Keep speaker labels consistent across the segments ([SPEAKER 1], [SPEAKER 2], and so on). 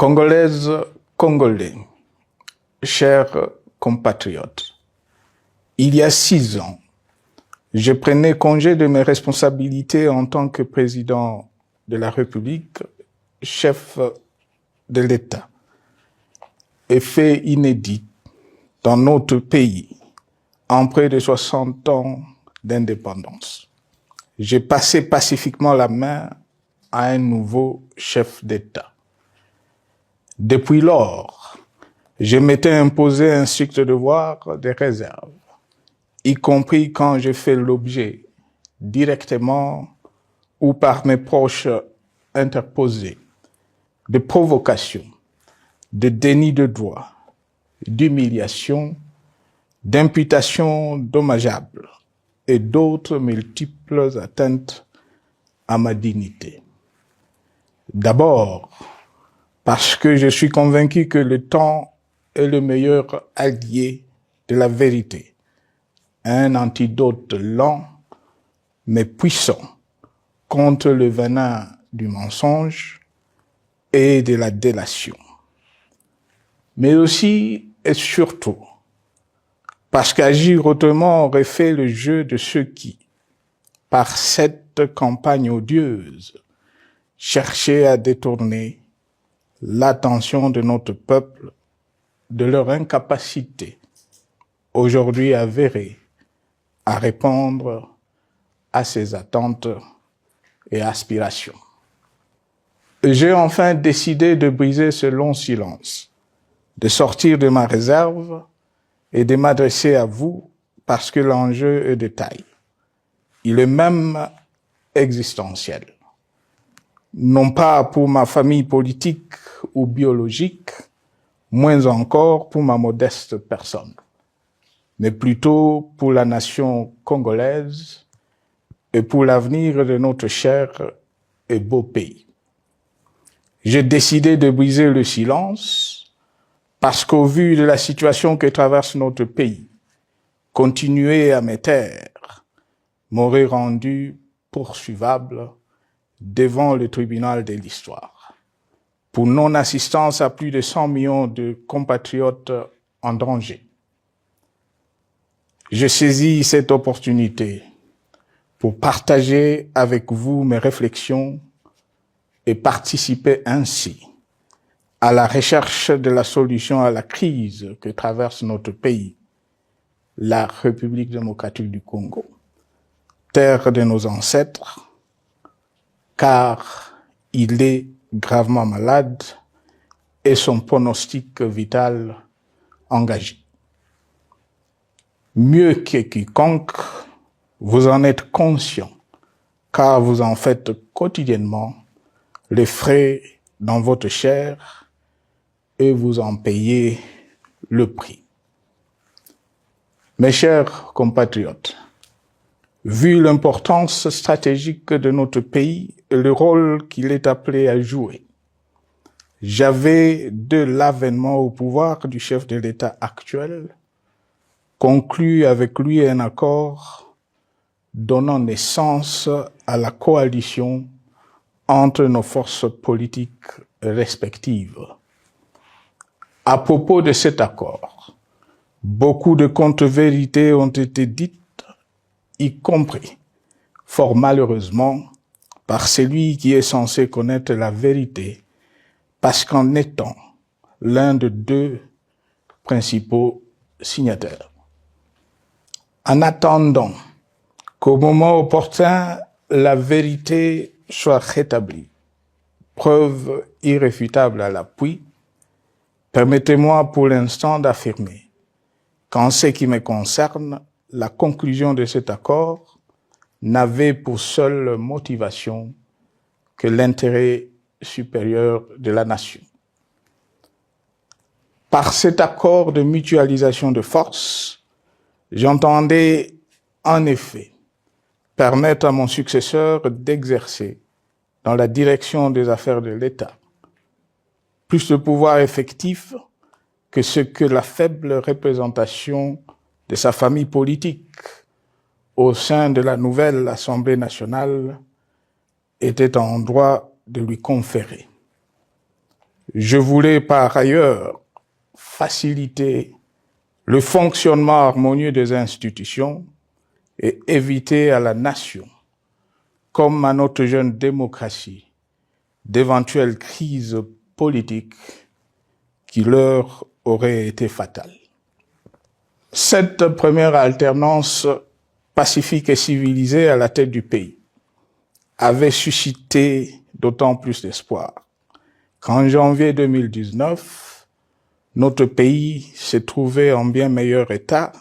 [SPEAKER 1] Congolaises, Congolais, chers compatriotes, il y a 6 ans, je prenais congé de mes responsabilités en tant que président de la République, chef de l'État. Et fait inédit dans notre pays, en près de 60 ans d'indépendance. J'ai passé pacifiquement la main à un nouveau chef d'État. Depuis lors, je m'étais imposé un strict devoir de réserve, y compris quand je fais l'objet, directement ou par mes proches interposés, de provocations, de déni de droit, d'humiliation, d'imputations dommageables et d'autres multiples atteintes à ma dignité. D'abord, parce que je suis convaincu que le temps est le meilleur allié de la vérité, un antidote lent mais puissant contre le venin du mensonge et de la délation. Mais aussi et surtout, parce qu'agir autrement aurait fait le jeu de ceux qui, par cette campagne odieuse, cherchaient à détourner l'attention de notre peuple de leur incapacité, aujourd'hui avérée, à répondre à ses attentes et aspirations. J'ai enfin décidé de briser ce long silence, de sortir de ma réserve et de m'adresser à vous parce que l'enjeu est de taille. Il est même existentiel. Non pas pour ma famille politique ou biologique, moins encore pour ma modeste personne, mais plutôt pour la nation congolaise et pour l'avenir de notre cher et beau pays. J'ai décidé de briser le silence parce qu'au vu de la situation que traverse notre pays, continuer à me taire m'aurait rendu poursuivable devant le tribunal de l'histoire pour non-assistance à plus de 100 millions de compatriotes en danger. Je saisis cette opportunité pour partager avec vous mes réflexions et participer ainsi à la recherche de la solution à la crise que traverse notre pays, la République démocratique du Congo, terre de nos ancêtres, car il est gravement malade et son pronostic vital engagé. Mieux que quiconque, vous en êtes conscient, car vous en faites quotidiennement les frais dans votre chair et vous en payez le prix. Mes chers compatriotes, vu l'importance stratégique de notre pays et le rôle qu'il est appelé à jouer, j'avais, de l'avènement au pouvoir du chef de l'État actuel, conclu avec lui un accord donnant naissance à la coalition entre nos forces politiques respectives. À propos de cet accord, beaucoup de contre-vérités ont été dites, y compris, fort malheureusement, par celui qui est censé connaître la vérité, parce qu'en étant l'un de 2 principaux signataires. En attendant qu'au moment opportun, la vérité soit rétablie, preuve irréfutable à l'appui, permettez-moi pour l'instant d'affirmer qu'en ce qui me concerne, la conclusion de cet accord n'avait pour seule motivation que l'intérêt supérieur de la nation. Par cet accord de mutualisation de forces, j'entendais en effet permettre à mon successeur d'exercer dans la direction des affaires de l'État plus de pouvoir effectif que ce que la faible représentation de sa famille politique au sein de la nouvelle Assemblée nationale était en droit de lui conférer. Je voulais par ailleurs faciliter le fonctionnement harmonieux des institutions et éviter à la nation, comme à notre jeune démocratie, d'éventuelles crises politiques qui leur auraient été fatales. Cette première alternance pacifique et civilisée à la tête du pays avait suscité d'autant plus d'espoir qu'en janvier 2019, notre pays s'est trouvé en bien meilleur état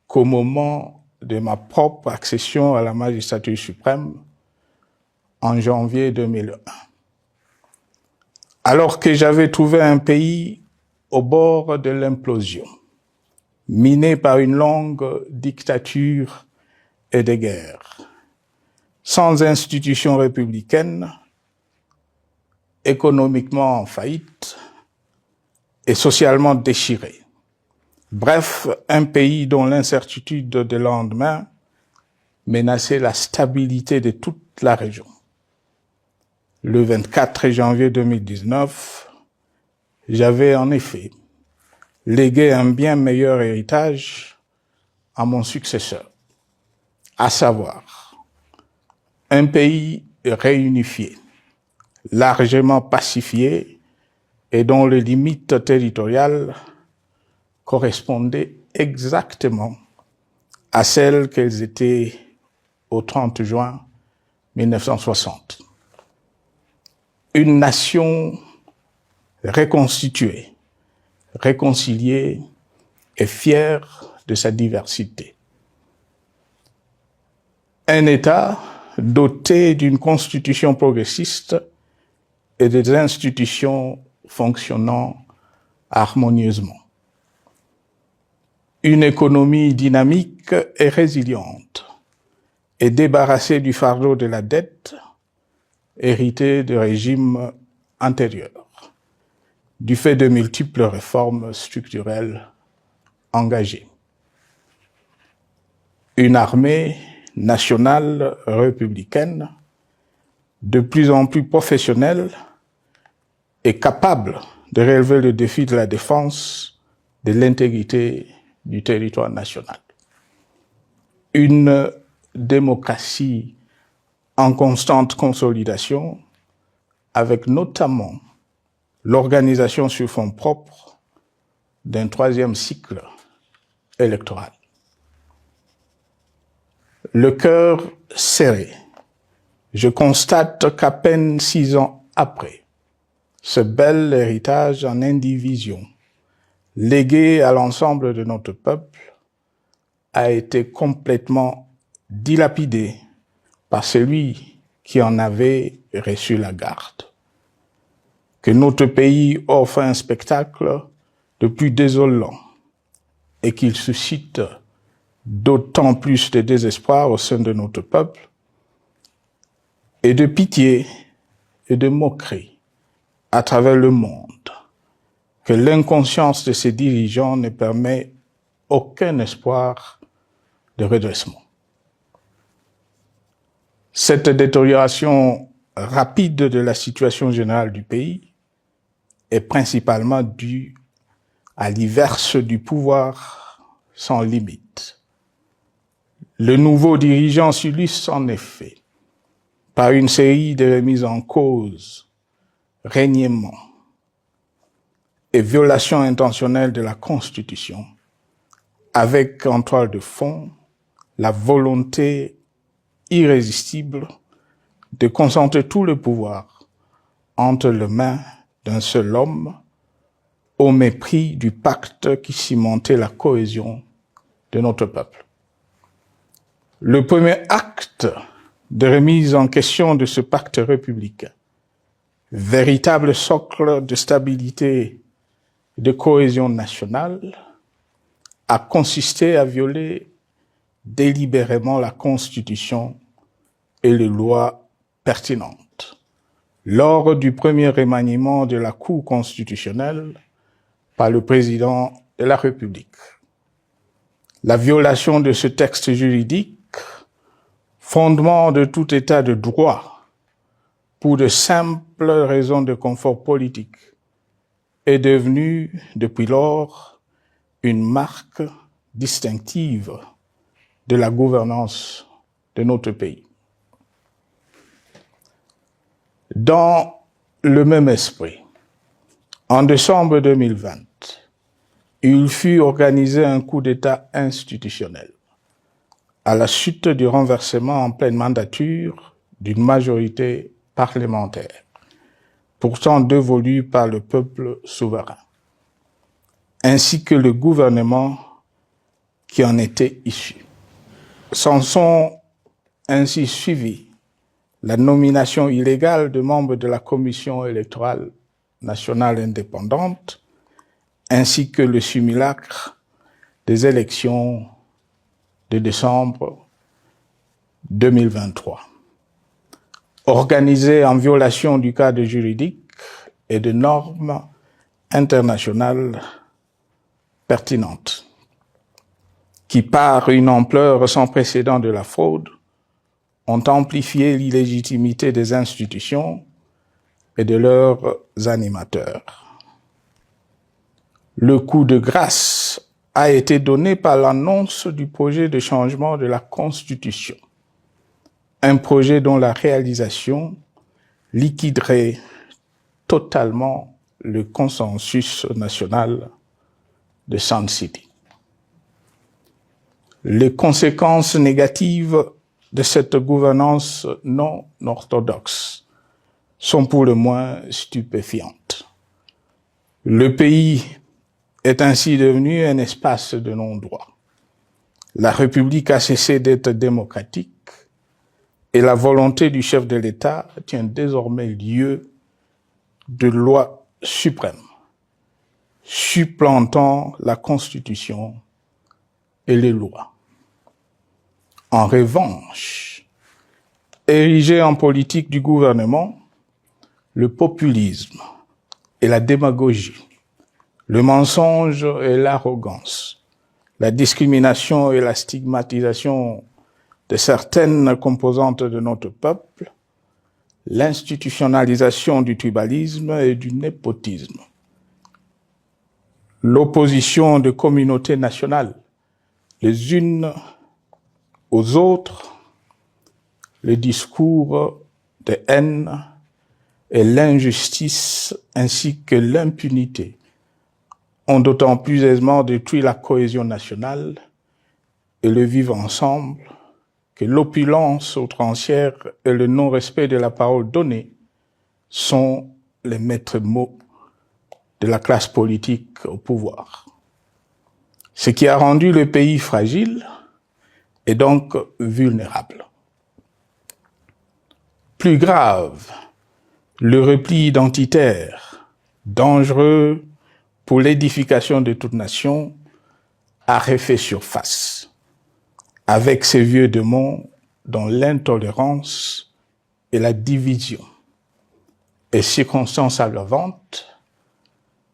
[SPEAKER 1] qu'au moment de ma propre accession à la magistrature suprême en janvier 2001. Alors que j'avais trouvé un pays au bord de l'implosion, miné par une longue dictature et des guerres, sans institutions républicaines, économiquement en faillite et socialement déchiré. Bref, un pays dont l'incertitude des lendemains menaçait la stabilité de toute la région. Le 24 janvier 2019, j'avais en effet légué un bien meilleur héritage à mon successeur, à savoir un pays réunifié, largement pacifié et dont les limites territoriales correspondaient exactement à celles qu'elles étaient au 30 juin 1960. Une nation reconstituée, réconciliée et fière de sa diversité. Un État doté d'une constitution progressiste et des institutions fonctionnant harmonieusement. Une économie dynamique et résiliente et débarrassée du fardeau de la dette hérité de régimes antérieurs, du fait de multiples réformes structurelles engagées. Une armée nationale républicaine de plus en plus professionnelle et capable de relever le défi de la défense de l'intégrité du territoire national. Une démocratie en constante consolidation, avec notamment l'organisation sur fonds propres d'un troisième cycle électoral. Le cœur serré, je constate qu'à peine 6 ans après, ce bel héritage en indivision, légué à l'ensemble de notre peuple, a été complètement dilapidé par celui qui en avait reçu la garde. Que notre pays offre un spectacle de plus désolant et qu'il suscite d'autant plus de désespoir au sein de notre peuple et de pitié et de moquerie à travers le monde, que l'inconscience de ses dirigeants ne permet aucun espoir de redressement. Cette détérioration rapide de la situation générale du pays est principalement due à l'iverse du pouvoir sans limite. Le nouveau dirigeant s'illustre en effet par une série de remises en cause, reniements et violations intentionnelles de la Constitution, avec en toile de fond la volonté irrésistible de concentrer tout le pouvoir entre les mains d'un seul homme, au mépris du pacte qui cimentait la cohésion de notre peuple. Le premier acte de remise en question de ce pacte républicain, véritable socle de stabilité et de cohésion nationale, a consisté à violer délibérément la Constitution et les lois pertinentes lors du premier remaniement de la Cour constitutionnelle par le président de la République. La violation de ce texte juridique, fondement de tout état de droit, pour de simples raisons de confort politique est devenue depuis lors une marque distinctive de la gouvernance de notre pays. Dans le même esprit, en décembre 2020, il fut organisé un coup d'État institutionnel à la suite du renversement en pleine mandature d'une majorité parlementaire, pourtant dévolue par le peuple souverain, ainsi que le gouvernement qui en était issu. S'en sont ainsi suivis la nomination illégale de membres de la Commission électorale nationale indépendante, ainsi que le simulacre des élections de décembre 2023, organisées en violation du cadre juridique et de normes internationales pertinentes, qui, par une ampleur sans précédent de la fraude, ont amplifié l'illégitimité des institutions et de leurs animateurs. Le coup de grâce a été donné par l'annonce du projet de changement de la Constitution, un projet dont la réalisation liquiderait totalement le consensus national de Sun City. Les conséquences négatives de cette gouvernance non orthodoxe sont pour le moins stupéfiantes. Le pays est ainsi devenu un espace de non-droit. La République a cessé d'être démocratique et la volonté du chef de l'État tient désormais lieu de loi suprême, supplantant la Constitution et les lois. En revanche, érigé en politique du gouvernement, le populisme et la démagogie, le mensonge et l'arrogance, la discrimination et la stigmatisation de certaines composantes de notre peuple, l'institutionnalisation du tribalisme et du népotisme, l'opposition de communautés nationales, les unes aux autres, le discours de haine et l'injustice ainsi que l'impunité ont d'autant plus aisément détruit la cohésion nationale et le vivre ensemble que l'opulence outrancière et le non-respect de la parole donnée sont les maîtres mots de la classe politique au pouvoir. Ce qui a rendu le pays fragile et donc vulnérable. Plus grave, le repli identitaire, dangereux pour l'édification de toute nation, a refait surface, avec ses vieux démons dont l'intolérance et la division est circonstance aggravante.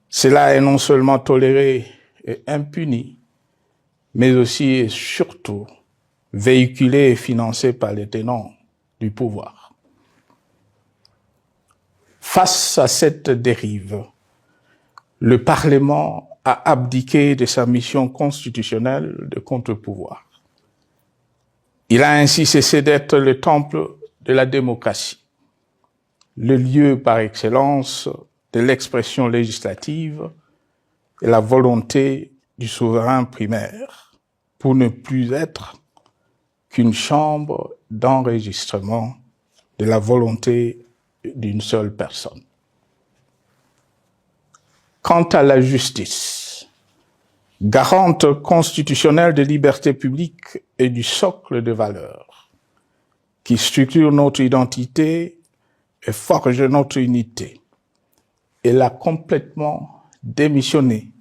[SPEAKER 1] Cela est non seulement toléré et impuni, mais aussi et surtout véhiculé et financé par les tenants du pouvoir. Face à cette dérive, le Parlement a abdiqué de sa mission constitutionnelle de contre-pouvoir. Il a ainsi cessé d'être le temple de la démocratie, le lieu par excellence de l'expression législative et la volonté du souverain primaire, pour ne plus être qu'une chambre d'enregistrement de la volonté d'une seule personne. Quant à la justice, garante constitutionnelle des libertés publiques et du socle de valeurs, qui structure notre identité et forge notre unité, elle a complètement démissionné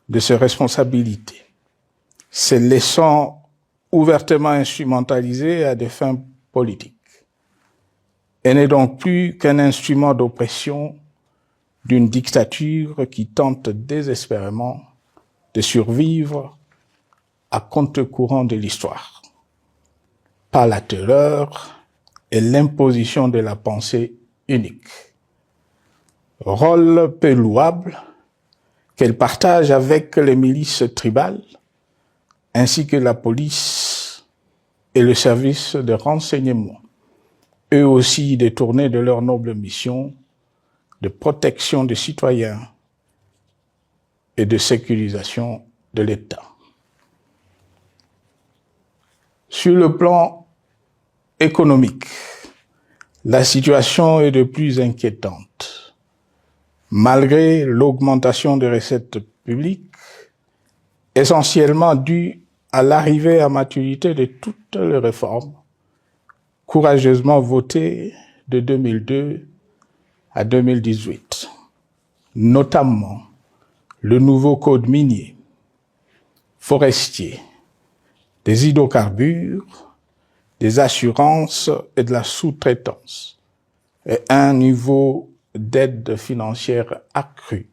[SPEAKER 1] de ses responsabilités, se laissant ouvertement instrumentalisée à des fins politiques. Elle n'est donc plus qu'un instrument d'oppression d'une dictature qui tente désespérément de survivre à contre-courant de l'histoire, par la terreur et l'imposition de la pensée unique. Rôle peu louable, qu'elle partage avec les milices tribales, ainsi que la police et le service de renseignement, eux aussi détournés de leur noble mission de protection des citoyens et de sécurisation de l'État. Sur le plan économique, la situation est de plus inquiétante. Malgré l'augmentation des recettes publiques, essentiellement due à l'arrivée à maturité de toutes les réformes courageusement votées de 2002 à 2018, notamment le nouveau code minier, forestier, des hydrocarbures, des assurances et de la sous-traitance, et un niveau d'aide financière accru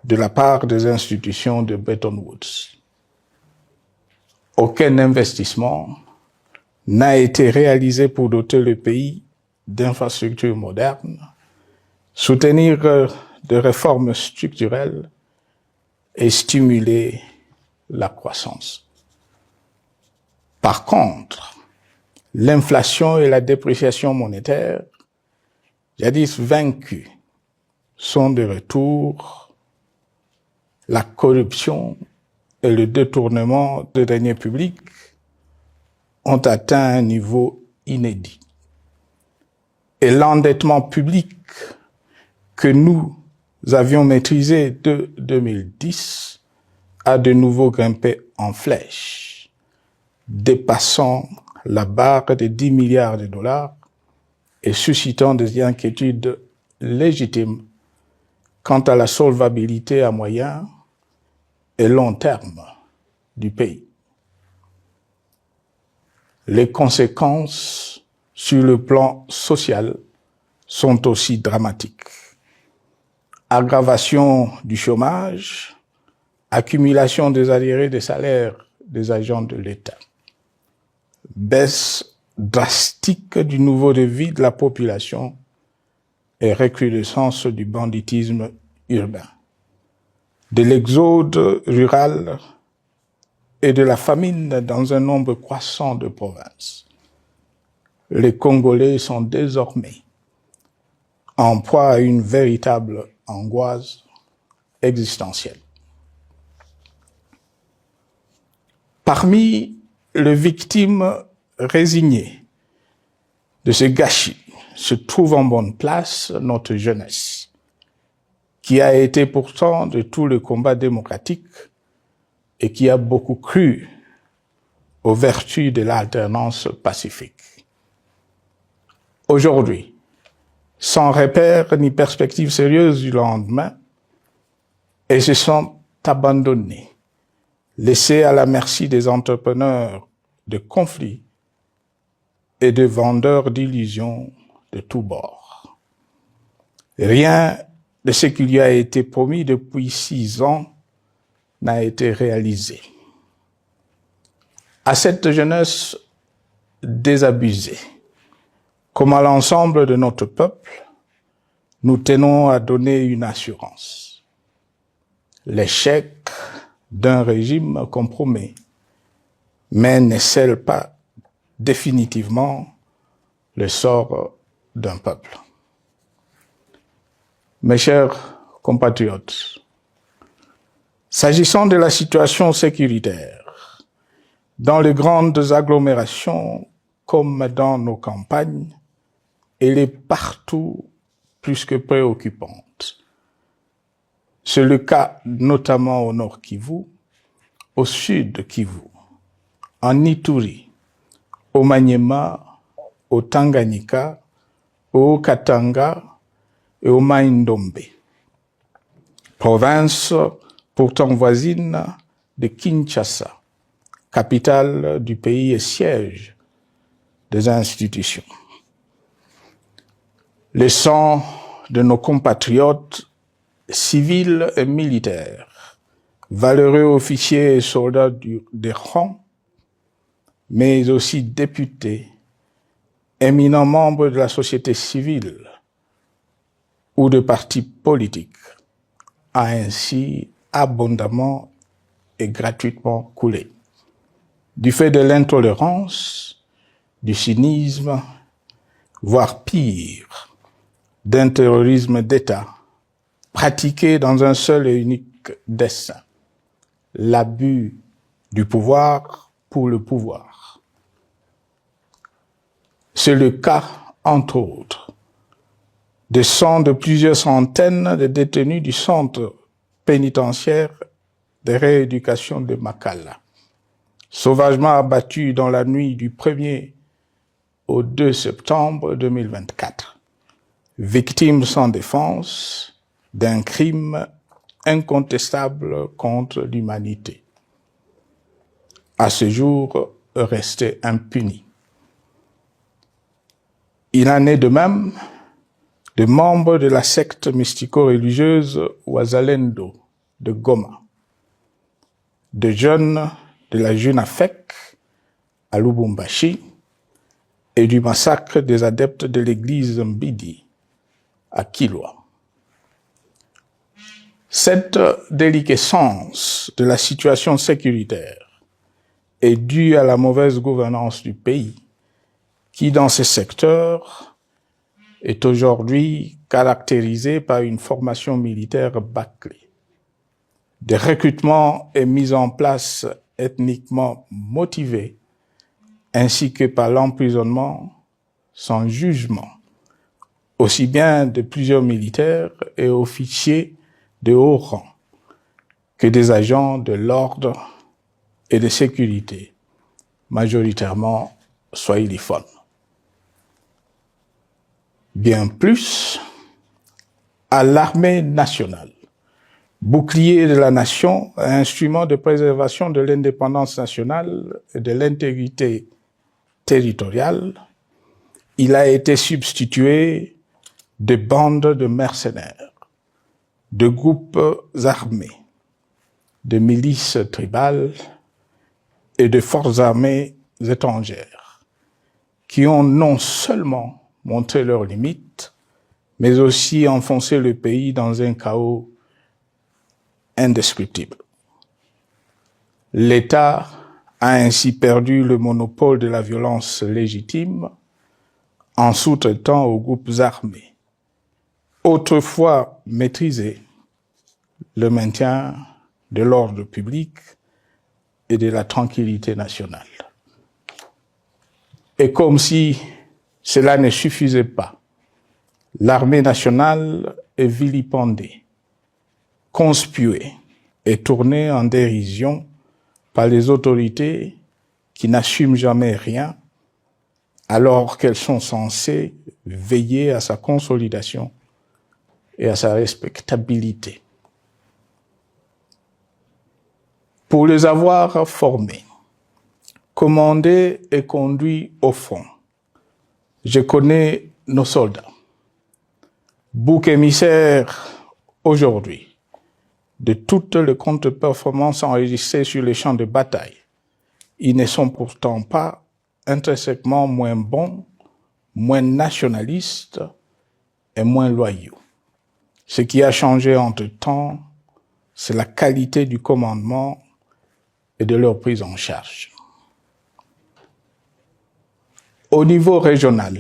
[SPEAKER 1] de la part des institutions de Bretton Woods. Aucun investissement n'a été réalisé pour doter le pays d'infrastructures modernes, soutenir de réformes structurelles et stimuler la croissance. Par contre, l'inflation et la dépréciation monétaire, jadis vaincues, sont de retour. La corruption et le détournement de deniers publics ont atteint un niveau inédit. Et l'endettement public que nous avions maîtrisé de 2010 a de nouveau grimpé en flèche, dépassant la barre des 10 milliards de dollars et suscitant des inquiétudes légitimes quant à la solvabilité à moyen et long terme du pays. Les conséquences sur le plan social sont aussi dramatiques. Aggravation du chômage, accumulation des arriérés des salaires des agents de l'État, baisse drastique du niveau de vie de la population et recrudescence du banditisme urbain, de l'exode rural et de la famine dans un nombre croissant de provinces. Les Congolais sont désormais en proie à une véritable angoisse existentielle. Parmi les victimes résignées de ce gâchis se trouve en bonne place notre jeunesse, qui a été pourtant de tout le combat démocratique et qui a beaucoup cru aux vertus de l'alternance pacifique. Aujourd'hui, sans repère ni perspective sérieuse du lendemain, et se sont abandonnés, laissés à la merci des entrepreneurs de conflits et de vendeurs d'illusions de tous bords. Rien de ce qui lui a été promis depuis 6 ans n'a été réalisé. À cette jeunesse désabusée, comme à l'ensemble de notre peuple, nous tenons à donner une assurance. L'échec d'un régime compromet, mais ne scelle pas définitivement le sort d'un peuple. Mes chers compatriotes, s'agissant de la situation sécuritaire, dans les grandes agglomérations comme dans nos campagnes, elle est partout plus que préoccupante. C'est le cas notamment au nord Kivu, au sud Kivu, en Ituri, au Maniema, au Tanganyika, au Katanga et au Mai-Ndombe, province pourtant voisine de Kinshasa, capitale du pays et siège des institutions. Le sang de nos compatriotes civils et militaires, valeureux officiers et soldats des rangs, mais aussi députés, éminents membres de la société civile ou de partis politiques, a ainsi abondamment et gratuitement coulé. Du fait de l'intolérance, du cynisme, voire pire, d'un terrorisme d'État pratiqué dans un seul et unique dessein, l'abus du pouvoir pour le pouvoir. C'est le cas, entre autres, des sang de plusieurs centaines de détenus du centre pénitentiaire de rééducation de Makala, sauvagement abattus dans la nuit du 1er au 2 septembre 2024, victimes sans défense d'un crime incontestable contre l'humanité, à ce jour resté impuni. Il en est de même de membres de la secte mystico-religieuse Wazalendo de Goma, de jeunes de la Junafek à Lubumbashi et du massacre des adeptes de l'église Mbidi à Kilwa. Cette déliquescence de la situation sécuritaire est due à la mauvaise gouvernance du pays qui, dans ces secteurs, est aujourd'hui caractérisé par une formation militaire bâclée, des recrutements et mises en place ethniquement motivés, ainsi que par l'emprisonnement sans jugement, aussi bien de plusieurs militaires et officiers de haut rang que des agents de l'ordre et de sécurité, majoritairement swahiliphones. Bien plus, à l'armée nationale, bouclier de la nation, instrument de préservation de l'indépendance nationale et de l'intégrité territoriale, il a été substitué de bandes de mercenaires, de groupes armés, de milices tribales et de forces armées étrangères, qui ont non seulement montré leurs limites, mais aussi enfoncé le pays dans un chaos indescriptible. L'État a ainsi perdu le monopole de la violence légitime en sous-traitant aux groupes armés, autrefois maîtrisés, le maintien de l'ordre public et de la tranquillité nationale. Et comme si cela ne suffisait pas, l'armée nationale est vilipendée, conspuée et tournée en dérision par les autorités qui n'assument jamais rien, alors qu'elles sont censées veiller à sa consolidation et à sa respectabilité. Pour les avoir formés, commandés et conduits au front, je connais nos soldats, boucs émissaires aujourd'hui de toutes les contre-performances enregistrées sur les champs de bataille. Ils ne sont pourtant pas intrinsèquement moins bons, moins nationalistes et moins loyaux. Ce qui a changé entre-temps, c'est la qualité du commandement et de leur prise en charge. Au niveau régional,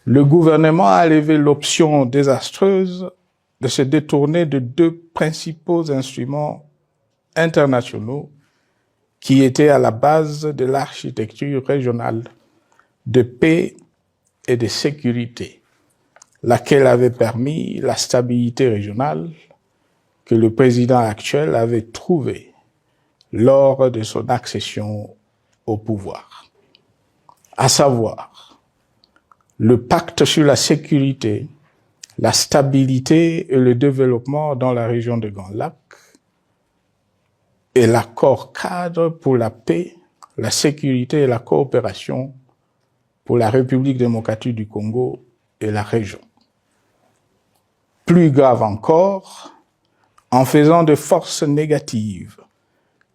[SPEAKER 1] le gouvernement a levé l'option désastreuse de se détourner de deux principaux instruments internationaux qui étaient à la base de l'architecture régionale de paix et de sécurité, laquelle avait permis la stabilité régionale que le président actuel avait trouvée lors de son accession au pouvoir. À savoir, le pacte sur la sécurité, la stabilité et le développement dans la région de Grand Lac et l'accord cadre pour la paix, la sécurité et la coopération pour la République démocratique du Congo et la région. Plus grave encore, en faisant de forces négatives,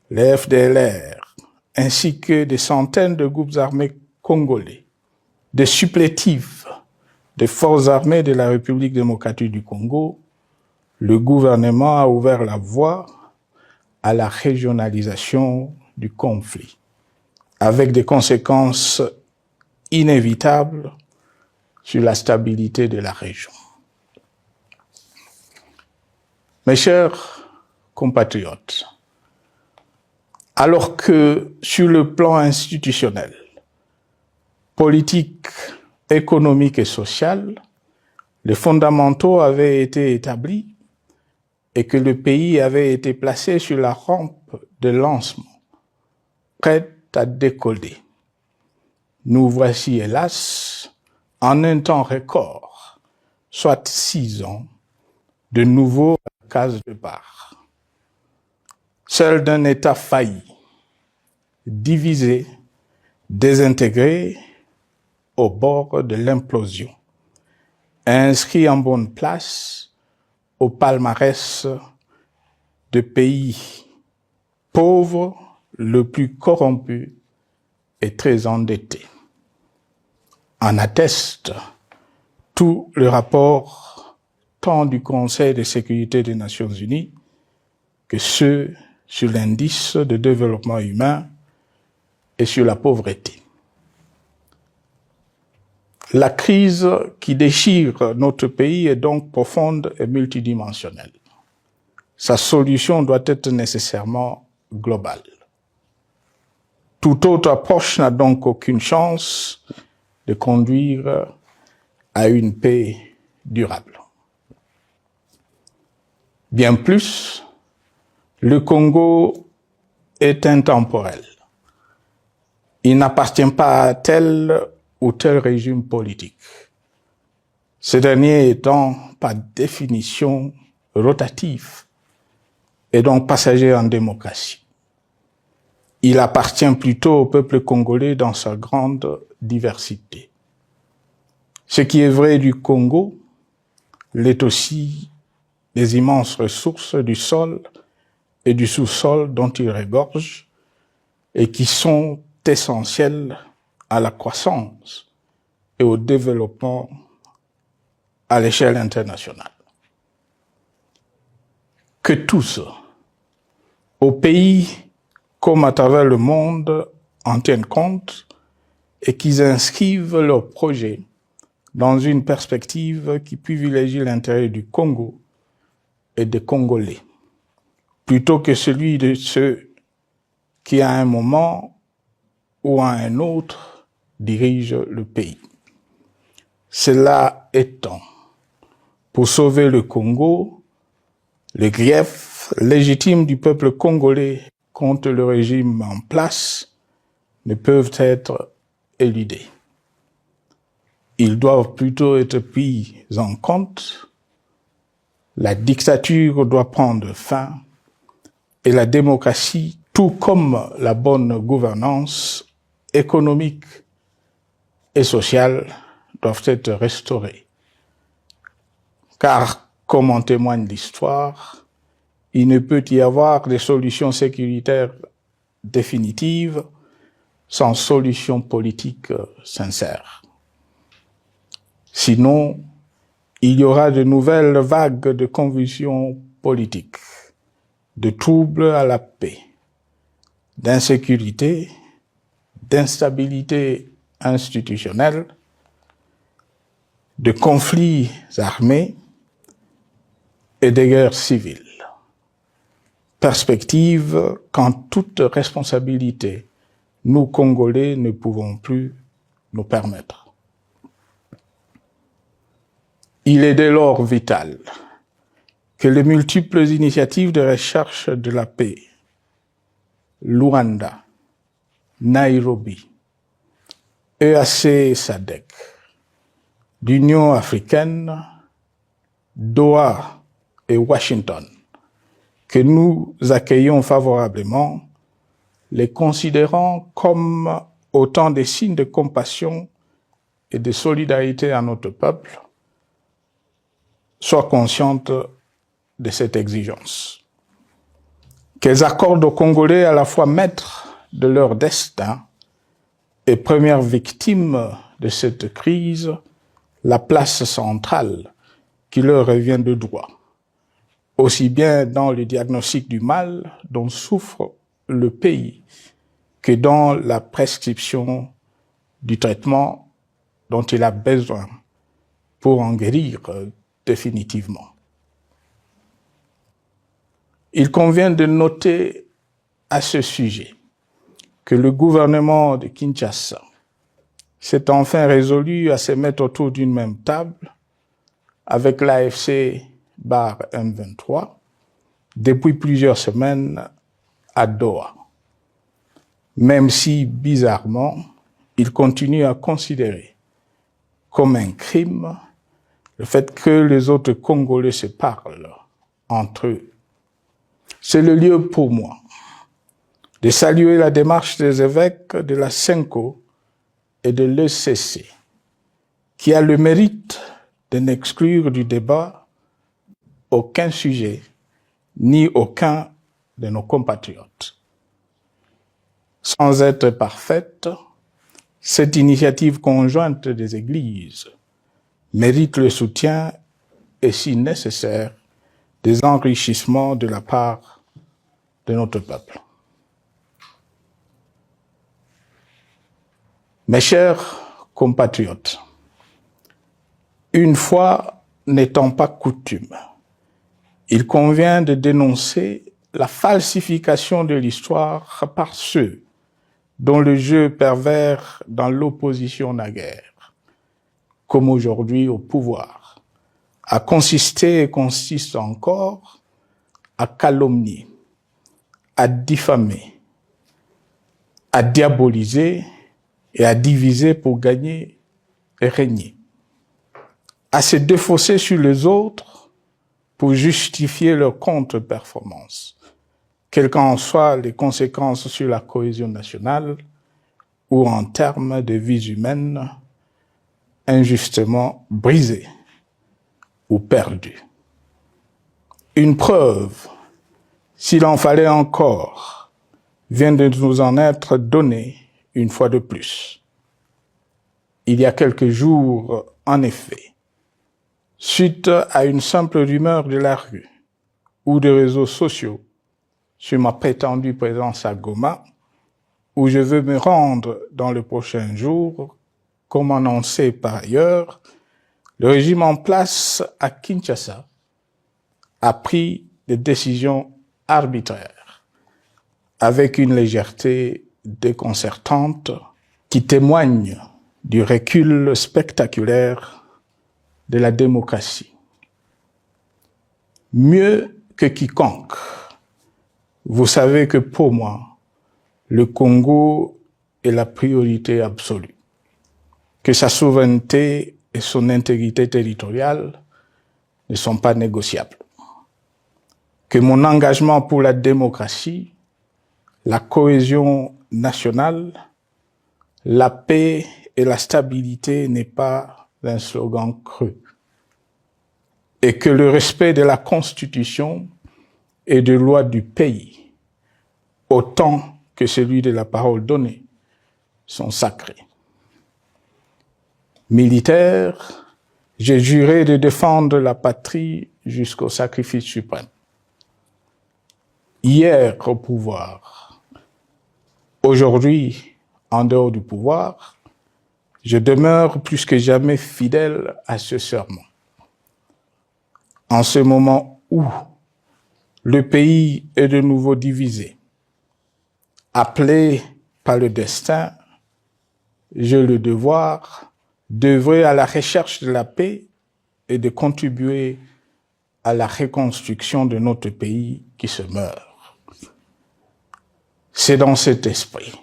[SPEAKER 1] les FDLR, ainsi que des centaines de groupes armés congolais, des supplétifs des forces armées de la République démocratique du Congo, le gouvernement a ouvert la voie à la régionalisation du conflit, avec des conséquences inévitables sur la stabilité de la région. Mes chers compatriotes, alors que sur le plan institutionnel, politique, économique et social, les fondamentaux avaient été établis et que le pays avait été placé sur la rampe de lancement, prêt à décoller. Nous voici, hélas, en un temps record, soit 6 ans, de nouveau à la case départ. Seul d'un État failli, divisé, désintégré, au bord de l'implosion, inscrit en bonne place au palmarès de pays pauvres, le plus corrompu et très endetté. En atteste tout le rapport tant du Conseil de sécurité des Nations Unies que ceux sur l'indice de développement humain et sur la pauvreté. La crise qui déchire notre pays est donc profonde et multidimensionnelle. Sa solution doit être nécessairement globale. Toute autre approche n'a donc aucune chance de conduire à une paix durable. Bien plus, le Congo est intemporel. Il n'appartient pas à tel ou tel régime politique, ce dernier étant par définition rotatif et donc passager en démocratie. Il appartient plutôt au peuple congolais dans sa grande diversité. Ce qui est vrai du Congo l'est aussi des immenses ressources du sol et du sous-sol dont il regorge et qui sont essentielles à la croissance et au développement à l'échelle internationale. Que tous, au pays comme à travers le monde, en tiennent compte et qu'ils inscrivent leurs projets dans une perspective qui privilégie l'intérêt du Congo et des Congolais, plutôt que celui de ceux qui, à un moment ou à un autre, dirigent le pays. Cela étant, pour sauver le Congo, les griefs légitimes du peuple congolais contre le régime en place ne peuvent être éludés. Ils doivent plutôt être pris en compte. La dictature doit prendre fin et la démocratie, tout comme la bonne gouvernance économique et sociale, doivent être restaurées. Car, comme en témoigne l'histoire, il ne peut y avoir de solution sécuritaire définitive sans solution politique sincère. Sinon, il y aura de nouvelles vagues de convulsions politiques, de troubles à la paix, d'insécurité, d'instabilité institutionnelle, de conflits armés et de guerres civiles. Perspective qu'en toute responsabilité, nous, Congolais, ne pouvons plus nous permettre. Il est dès lors vital que les multiples initiatives de recherche de la paix, Luanda, Nairobi, EAC-SADC, l'Union africaine, Doha et Washington, que nous accueillons favorablement, les considérant comme autant de signes de compassion et de solidarité à notre peuple, soient conscientes de cette exigence. Qu'elles accordent aux Congolais à la fois maîtres de leur destin et premières victimes de cette crise la place centrale qui leur revient de droit, aussi bien dans le diagnostic du mal dont souffre le pays que dans la prescription du traitement dont il a besoin pour en guérir définitivement. Il convient de noter à ce sujet que le gouvernement de Kinshasa s'est enfin résolu à se mettre autour d'une même table avec l'AFC/M23 depuis plusieurs semaines à Doha, même si, bizarrement, il continue à considérer comme un crime le fait que les autres Congolais se parlent entre eux. C'est le lieu pour moi de saluer la démarche des évêques de la CENCO et de l'ECC, qui a le mérite de n'exclure du débat aucun sujet, ni aucun de nos compatriotes. Sans être parfaite, cette initiative conjointe des Églises mérite le soutien et, si nécessaire, des enrichissements de la part de notre peuple. Mes chers compatriotes, une fois n'étant pas coutume, il convient de dénoncer la falsification de l'histoire par ceux dont le jeu pervers dans l'opposition naguère, comme aujourd'hui au pouvoir, a consisté et consiste encore à calomnier, à diffamer, à diaboliser et à diviser pour gagner et régner, à se défausser sur les autres pour justifier leur contre-performance, quelles qu'en soient les conséquences sur la cohésion nationale ou en termes de vies humaines injustement brisées ou perdues. Une preuve, s'il en fallait encore, vient de nous en être donnée une fois de plus. Il y a quelques jours, en effet, suite à une simple rumeur de la rue ou des réseaux sociaux sur ma prétendue présence à Goma, où je veux me rendre dans les prochains jours, comme annoncé par ailleurs, le régime en place à Kinshasa a pris des décisions arbitraires, avec une légèreté déconcertante qui témoigne du recul spectaculaire de la démocratie. Mieux que quiconque, vous savez que pour moi, le Congo est la priorité absolue, que sa souveraineté et son intégrité territoriale ne sont pas négociables, que mon engagement pour la démocratie, la cohésion nationale, la paix et la stabilité n'est pas un slogan creux, et que le respect de la Constitution et des lois du pays, autant que celui de la parole donnée, sont sacrés. Militaire, j'ai juré de défendre la patrie jusqu'au sacrifice suprême. Hier au pouvoir, aujourd'hui en dehors du pouvoir, je demeure plus que jamais fidèle à ce serment. En ce moment où le pays est de nouveau divisé, appelé par le destin, j'ai le devoir d'œuvrer à la recherche de la paix et de contribuer à la reconstruction de notre pays qui se meurt. C'est dans cet esprit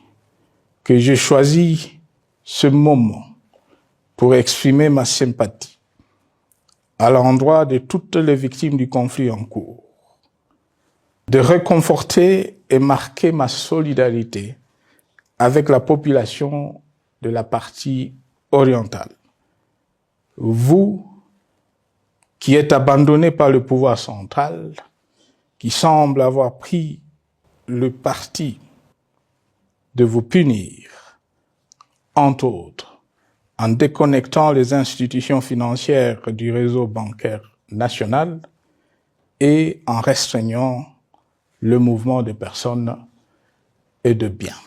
[SPEAKER 1] que j'ai choisi ce moment pour exprimer ma sympathie à l'endroit de toutes les victimes du conflit en cours, de réconforter et marquer ma solidarité avec la population de la partie orientale. Vous, qui êtes abandonnés par le pouvoir central, qui semble avoir pris le parti de vous punir, entre autres, en déconnectant les institutions financières du réseau bancaire national et en restreignant le mouvement de personnes et de biens.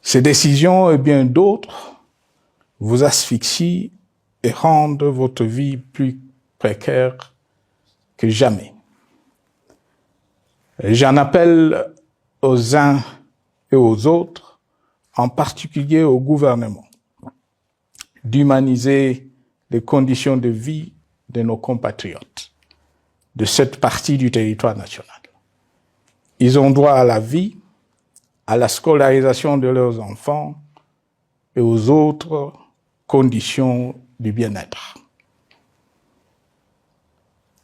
[SPEAKER 1] Ces décisions et bien d'autres vous asphyxient et rendent votre vie plus précaire que jamais. J'en appelle aux uns et aux autres, en particulier au gouvernement, d'humaniser les conditions de vie de nos compatriotes de cette partie du territoire national. Ils ont droit à la vie, à la scolarisation de leurs enfants et aux autres conditions du bien-être.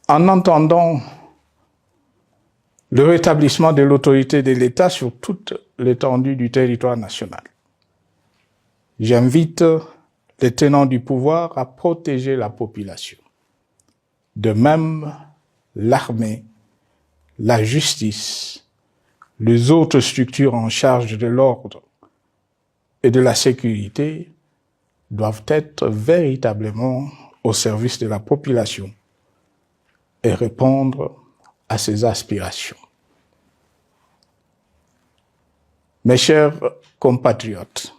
[SPEAKER 1] En entendant le rétablissement de l'autorité de l'État sur toute l'étendue du territoire national, j'invite les tenants du pouvoir à protéger la population. De même, l'armée, la justice, les autres structures en charge de l'ordre et de la sécurité doivent être véritablement au service de la population et répondre à ses aspirations. Mes chers compatriotes,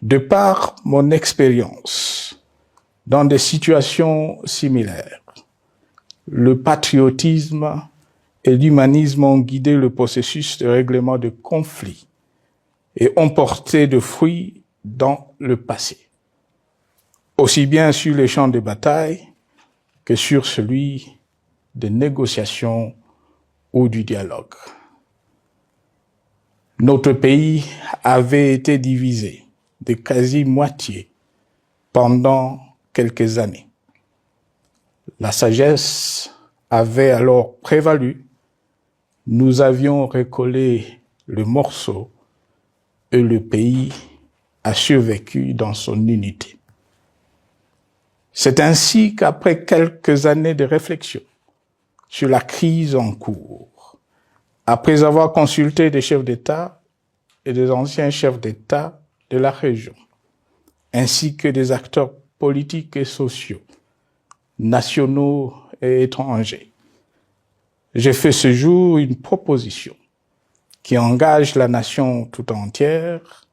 [SPEAKER 1] de par mon expérience dans des situations similaires, le patriotisme et l'humanisme ont guidé le processus de règlement de conflits et ont porté de fruits dans le passé, aussi bien sur les champs de bataille que sur celui des négociations ou du dialogue. Notre pays avait été divisé de quasi-moitié pendant quelques années. La sagesse avait alors prévalu. Nous avions recollé le morceau et le pays a survécu dans son unité. C'est ainsi qu'après quelques années de réflexion sur la crise en cours, après avoir consulté des chefs d'État et des anciens chefs d'État de la région, ainsi que des acteurs politiques et sociaux, nationaux et étrangers, j'ai fait ce jour une proposition qui engage la nation tout entière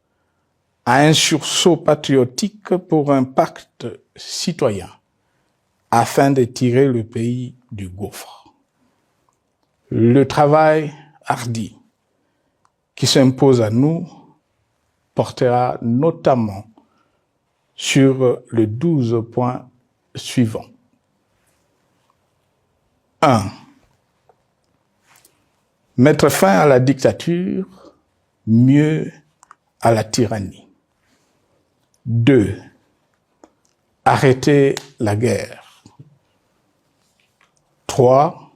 [SPEAKER 1] à un sursaut patriotique pour un pacte citoyen afin de tirer le pays du gouffre. Le travail hardi qui s'impose à nous portera notamment sur les 12 points suivants. 1. Mettre fin à la dictature, mieux à la tyrannie. 2. Arrêter la guerre. 3.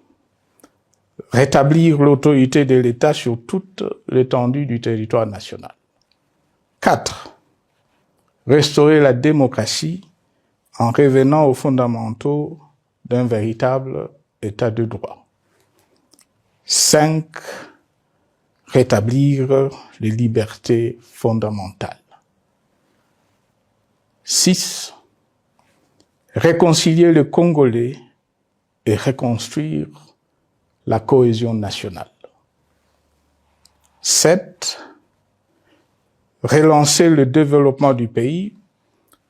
[SPEAKER 1] Rétablir l'autorité de l'État sur toute l'étendue du territoire national. 4. Restaurer la démocratie en revenant aux fondamentaux d'un véritable État de droit. 5. Rétablir les libertés fondamentales. 6. Réconcilier le Congolais et reconstruire la cohésion nationale. 7. Relancer le développement du pays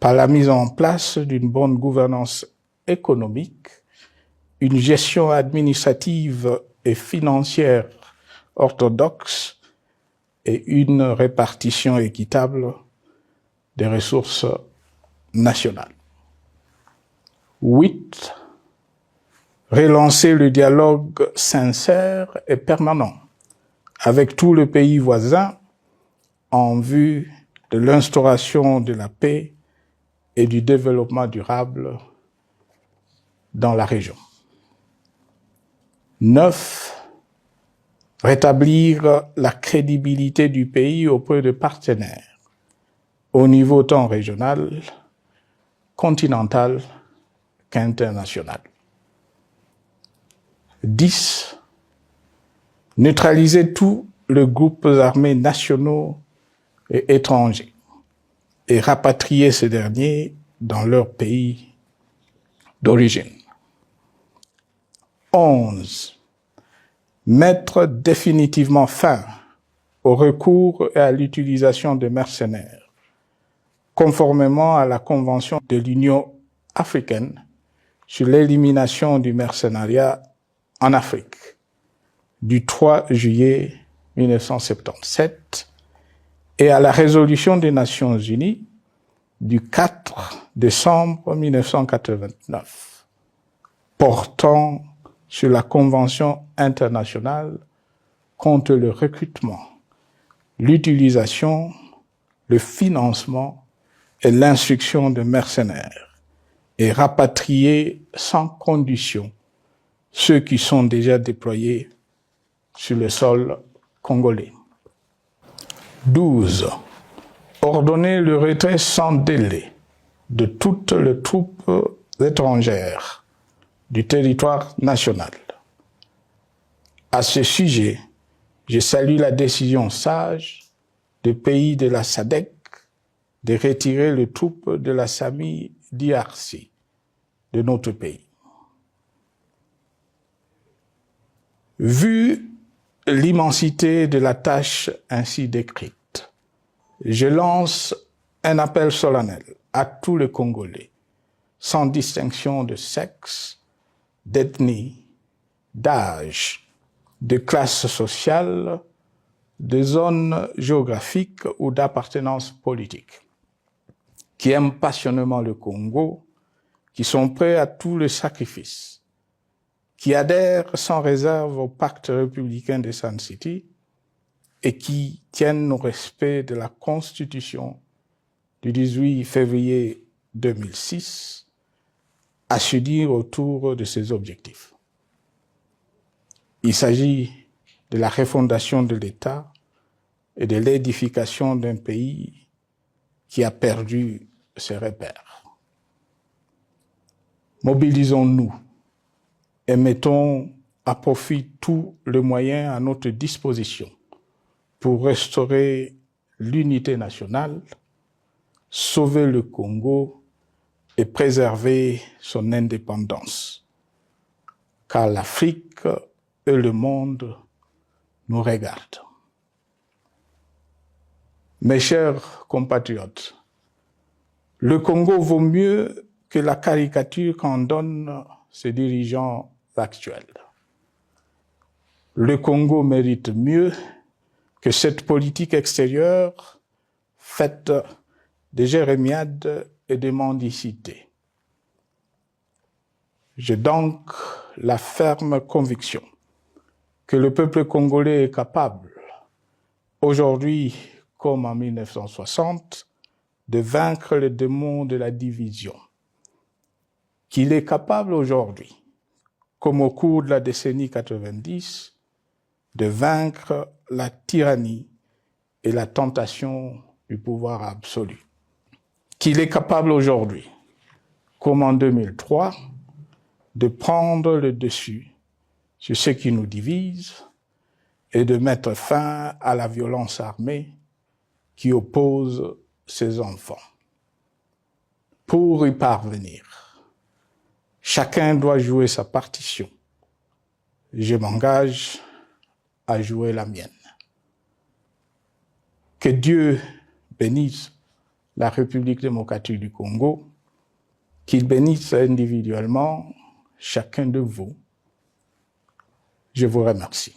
[SPEAKER 1] par la mise en place d'une bonne gouvernance économique, une gestion administrative et financière orthodoxe et une répartition équitable des ressources nationales. 8. Relancer le dialogue sincère et permanent avec tous les pays voisins en vue de l'instauration de la paix et du développement durable dans la région. 9. Rétablir la crédibilité du pays auprès de partenaires au niveau tant régional, continental qu'international. 10. Neutraliser tous les groupes armés nationaux et étrangers et rapatrier ces derniers dans leur pays d'origine. 11. Mettre définitivement fin au recours et à l'utilisation de mercenaires, conformément à la Convention de l'Union africaine sur l'élimination du mercenariat en Afrique du 3 juillet 1977 et à la résolution des Nations Unies du 4 décembre 1989 portant sur la Convention internationale contre le recrutement, l'utilisation, le financement et l'instruction de mercenaires et rapatrier sans condition ceux qui sont déjà déployés sur le sol congolais. 12. Ordonner le retrait sans délai de toutes les troupes étrangères du territoire national. À ce sujet, je salue la décision sage des pays de la SADC de retirer les troupes de la SAMI DRC de notre pays. Vu l'immensité de la tâche ainsi décrite, je lance un appel solennel à tous les Congolais, sans distinction de sexe, d'ethnie, d'âge, de classe sociale, de zone géographique ou d'appartenance politique, qui aiment passionnément le Congo, qui sont prêts à tous les sacrifices, qui adhèrent sans réserve au pacte républicain de Sun City et qui tiennent au respect de la Constitution du 18 février 2006, à se dire autour de ces objectifs. Il s'agit de la refondation de l'État et de l'édification d'un pays qui a perdu ses repères. Mobilisons-nous et mettons à profit tous les moyens à notre disposition pour restaurer l'unité nationale, sauver le Congo et préserver son indépendance. Car l'Afrique et le monde nous regardent. Mes chers compatriotes, le Congo vaut mieux que la caricature qu'en donnent ses dirigeants actuels. Le Congo mérite mieux que cette politique extérieure faite de jérémiades et de mendicité. J'ai donc la ferme conviction que le peuple congolais est capable, aujourd'hui comme en 1960, de vaincre le démon de la division, qu'il est capable aujourd'hui, comme au cours de la décennie 90, de vaincre la tyrannie et la tentation du pouvoir absolu. Qu'il est capable aujourd'hui, comme en 2003, de prendre le dessus sur ce qui nous divise et de mettre fin à la violence armée qui oppose ses enfants. Pour y parvenir, chacun doit jouer sa partition. Je m'engage à jouer la mienne. Que Dieu bénisse la République démocratique du Congo, qu'il bénisse individuellement chacun de vous. Je vous remercie.